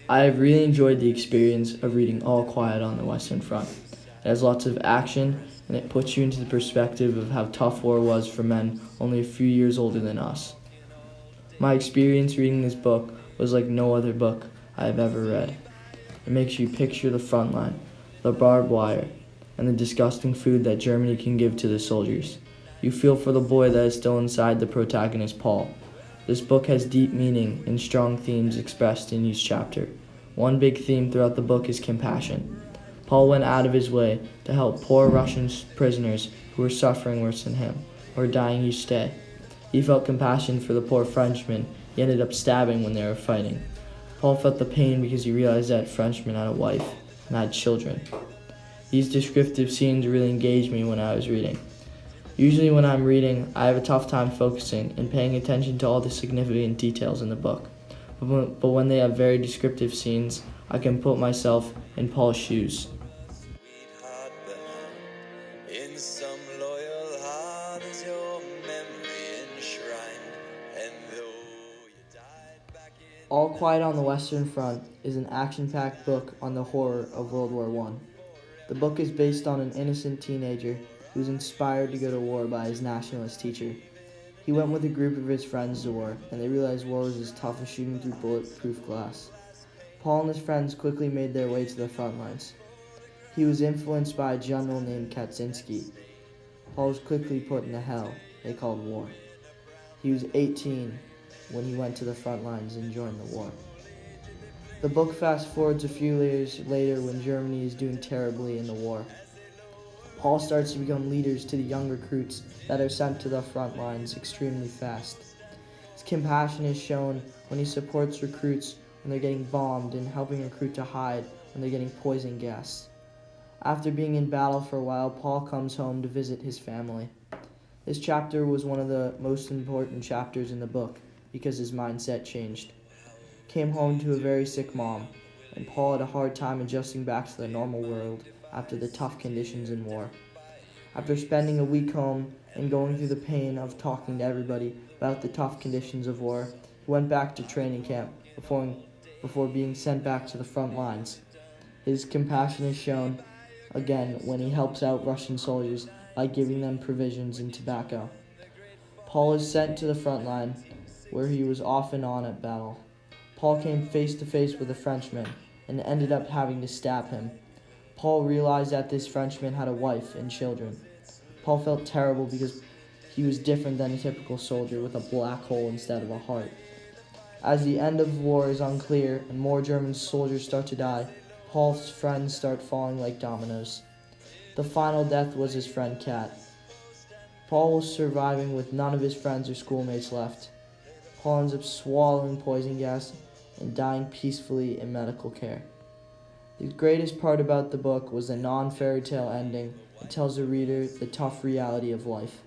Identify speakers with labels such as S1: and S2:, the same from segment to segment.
S1: I have really enjoyed the experience of reading All Quiet on the Western Front. It has lots of action, and it puts you into the perspective of how tough war was for men only a few years older than us. My experience reading this book was like no other book I have ever read. It makes you picture the front line, the barbed wire, and the disgusting food that Germany can give to the soldiers. You feel for the boy that is still inside the protagonist, Paul. This book has deep meaning and strong themes expressed in each chapter. One big theme throughout the book is compassion. Paul went out of his way to help poor Russian prisoners who were suffering worse than him, or dying each day. He felt compassion for the poor Frenchmen he ended up stabbing when they were fighting. Paul felt the pain because he realized that Frenchman had a wife and had children. These descriptive scenes really engaged me when I was reading. Usually when I'm reading, I have a tough time focusing and paying attention to all the significant details in the book. But when they have very descriptive scenes, I can put myself in Paul's shoes.
S2: Sweetheart behind. In some loyal heart is your memory enshrined. And though you died back in
S1: All Quiet on the Western Front is an action-packed book on the horror of World War I. The book is based on an innocent teenager who was inspired to go to war by his nationalist teacher. He went with a group of his friends to war, and they realized war was as tough as shooting through bulletproof glass. Paul and his friends quickly made their way to the front lines. He was influenced by a general named Kaczynski. Paul was quickly put into hell they called war. He was 18 when he went to the front lines and joined the war. The book fast forwards a few years later when Germany is doing terribly in the war. Paul starts to become leaders to the young recruits that are sent to the front lines extremely fast. His compassion is shown when he supports recruits when they're getting bombed and helping recruit to hide when they're getting poison gas. After being in battle for a while, Paul comes home to visit his family. This chapter was one of the most important chapters in the book because his mindset changed. He came home to a very sick mom, and Paul had a hard time adjusting back to the normal world after the tough conditions in war. After spending a week home and going through the pain of talking to everybody about the tough conditions of war, he went back to training camp before being sent back to the front lines. His compassion is shown again when he helps out Russian soldiers by giving them provisions and tobacco. Paul is sent to the front line, where he was off and on at battle. Paul came face to face with a Frenchman and ended up having to stab him. Paul realized that this Frenchman had a wife and children. Paul felt terrible because he was different than a typical soldier with a black hole instead of a heart. As the end of war is unclear and more German soldiers start to die, Paul's friends start falling like dominoes. The final death was his friend Kat. Paul was surviving with none of his friends or schoolmates left. Paul ends up swallowing poison gas and dying peacefully in medical care. The greatest part about the book was the non-fairy tale ending. It tells the reader the tough reality of life.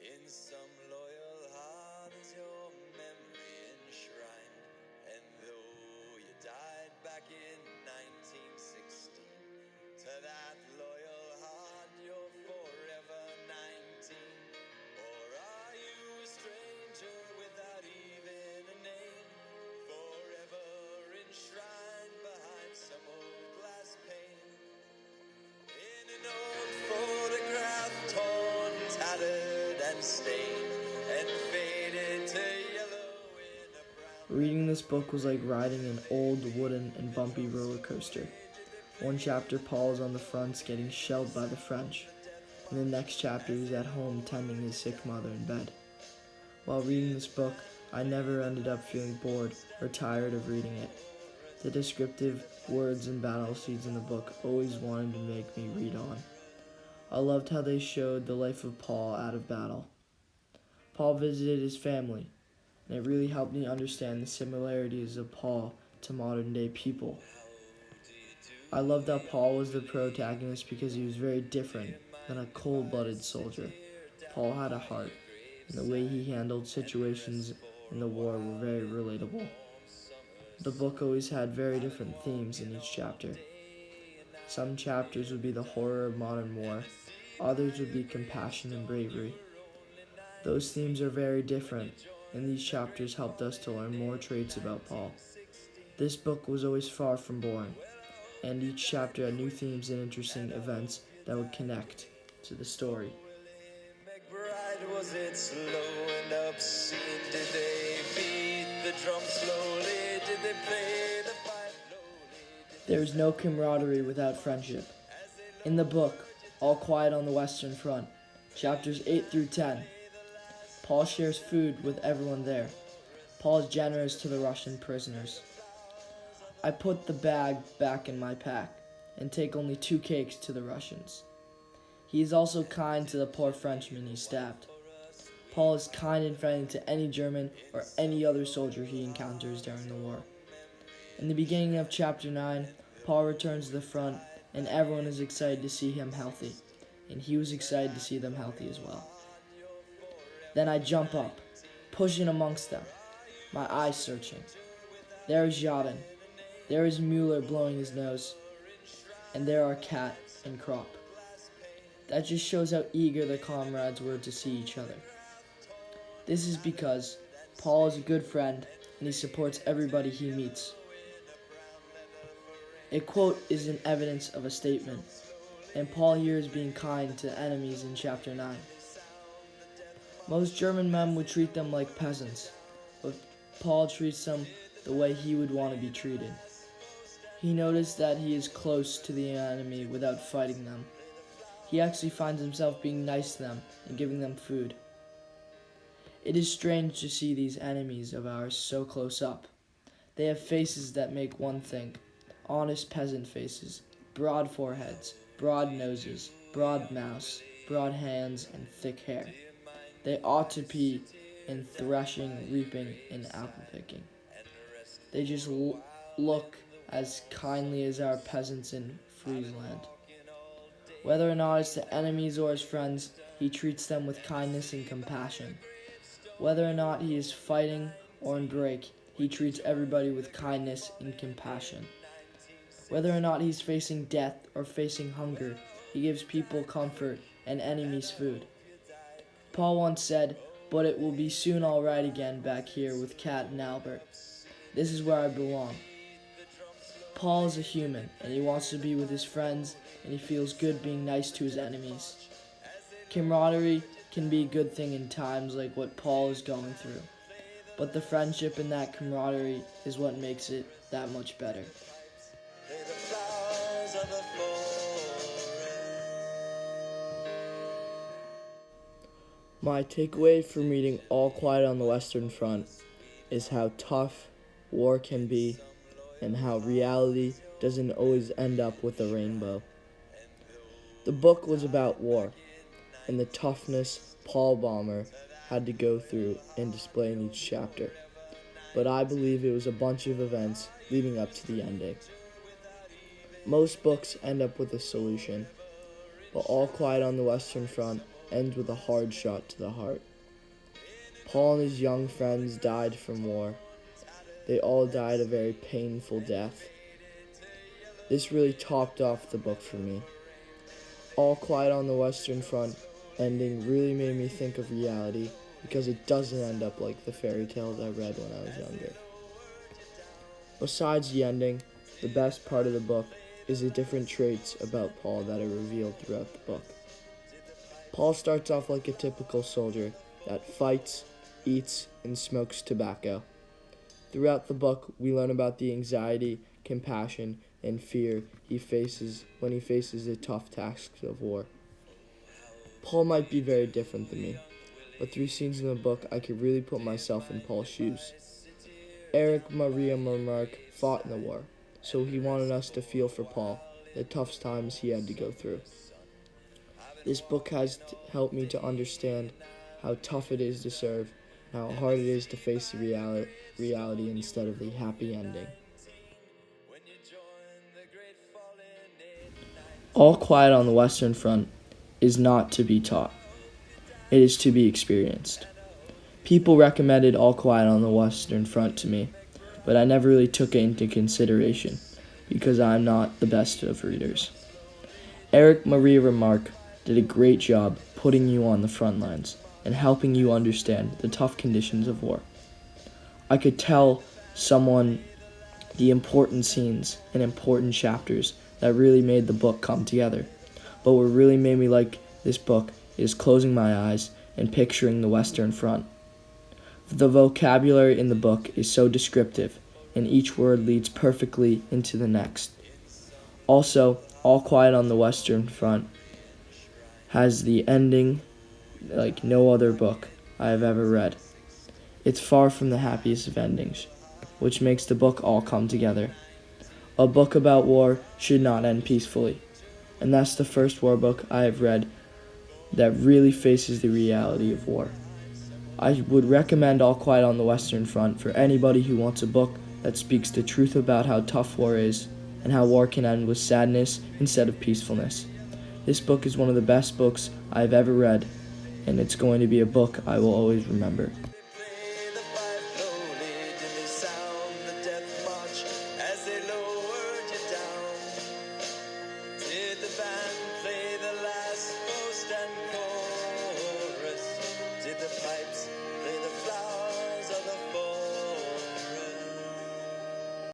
S2: In some loyal heart is your memory enshrined. And though you died back in 1916, to that loyal heart you're forever 19. Or are you a stranger without even a name? Forever enshrined behind some old glass pane. In an old photograph, torn, tattered, and stained, and faded to yellow in a brown.
S1: Reading this book was like riding an old wooden and bumpy roller coaster. One chapter, Paul is on the fronts getting shelled by the French. In the next chapter, he's at home tending his sick mother in bed. While reading this book, I never ended up feeling bored or tired of reading it. The descriptive words and battle scenes in the book always wanted to make me read on. I loved how they showed the life of Paul out of battle. Paul visited his family, and it really helped me understand the similarities of Paul to modern day people. I loved that Paul was the protagonist because he was very different than a cold-blooded soldier. Paul had a heart, and the way he handled situations in the war were very relatable. The book always had very different themes in each chapter. Some chapters would be the horror of modern war, others would be compassion and bravery. Those themes are very different, and these chapters helped us to learn more traits about Paul. This book was always far from boring, and each chapter had new themes and interesting events that would connect to the story.
S2: McBride, was it slow and obscene? Did they beat the drum slowly? Did they play the fife lowly?
S1: There is no camaraderie without friendship. In the book, All Quiet on the Western Front, chapters 8 through 10, Paul shares food with everyone there. Paul is generous to the Russian prisoners. I put the bag back in my pack and take only 2 cakes to the Russians. He is also kind to the poor Frenchman he stabbed. Paul is kind and friendly to any German or any other soldier he encounters during the war. In the beginning of chapter 9, Paul returns to the front and everyone is excited to see him healthy, and he was excited to see them healthy as well. Then I jump up, push in amongst them, my eyes searching. There is Jabin, there is Mueller blowing his nose, and there are Kat and Krop. That just shows how eager the comrades were to see each other. This is because Paul is a good friend and he supports everybody he meets. A quote is an evidence of a statement, and Paul here is being kind to enemies in chapter 9. Most German men would treat them like peasants, but Paul treats them the way he would want to be treated. He noticed that he is close to the enemy without fighting them. He actually finds himself being nice to them and giving them food. It is strange to see these enemies of ours so close up. They have faces that make one think. Honest peasant faces, broad foreheads, broad noses, broad mouths, broad hands, and thick hair. They ought to be in threshing, reaping, and apple picking. They just look as kindly as our peasants in Friesland. Whether or not it's to enemies or his friends, he treats them with kindness and compassion. Whether or not he is fighting or in break, he treats everybody with kindness and compassion. Whether or not he's facing death or facing hunger, he gives people comfort and enemies food. Paul once said, "But it will be soon all right again back here with Kat and Albert. This is where I belong." Paul is a human, and he wants to be with his friends, and he feels good being nice to his enemies. Camaraderie can be a good thing in times like what Paul is going through, but the friendship in that camaraderie is what makes it that much better.
S2: Play the flowers of the forest.
S1: My takeaway from reading All Quiet on the Western Front is how tough war can be and how reality doesn't always end up with a rainbow. The book was about war and the toughness Paul Baumer had to go through and display in each chapter, but I believe it was a bunch of events leading up to the ending. Most books end up with a solution, but All Quiet on the Western Front ends with a hard shot to the heart. Paul and his young friends died from war. They all died a very painful death. This really topped off the book for me. All Quiet on the Western Front ending really made me think of reality because it doesn't end up like the fairy tales I read when I was younger. Besides the ending, the best part of the book is the different traits about Paul that are revealed throughout the book. Paul starts off like a typical soldier that fights, eats, and smokes tobacco. Throughout the book, we learn about the anxiety, compassion, and fear he faces when he faces the tough tasks of war. Paul might be very different than me, but through scenes in the book, I could really put myself in Paul's shoes. Erich Maria Remarque fought in the war, so he wanted us to feel for Paul, the tough times he had to go through. This book has helped me to understand how tough it is to serve, and how hard it is to face the reality instead of the happy ending. All Quiet on the Western Front is not to be taught. It is to be experienced. People recommended All Quiet on the Western Front to me, but I never really took it into consideration because I'm not the best of readers. Erich Maria Remarque did a great job putting you on the front lines and helping you understand the tough conditions of war. I could tell someone the important scenes and important chapters that really made the book come together. But what really made me like this book is closing my eyes and picturing the Western Front. The vocabulary in the book is so descriptive, and each word leads perfectly into the next. Also, All Quiet on the Western Front has the ending like no other book I have ever read. It's far from the happiest of endings, which makes the book all come together. A book about war should not end peacefully, and that's the first war book I have read that really faces the reality of war. I would recommend All Quiet on the Western Front for anybody who wants a book that speaks the truth about how tough war is and how war can end with sadness instead of peacefulness. This book is one of the best books I've ever read, and it's going to be a book I will always remember.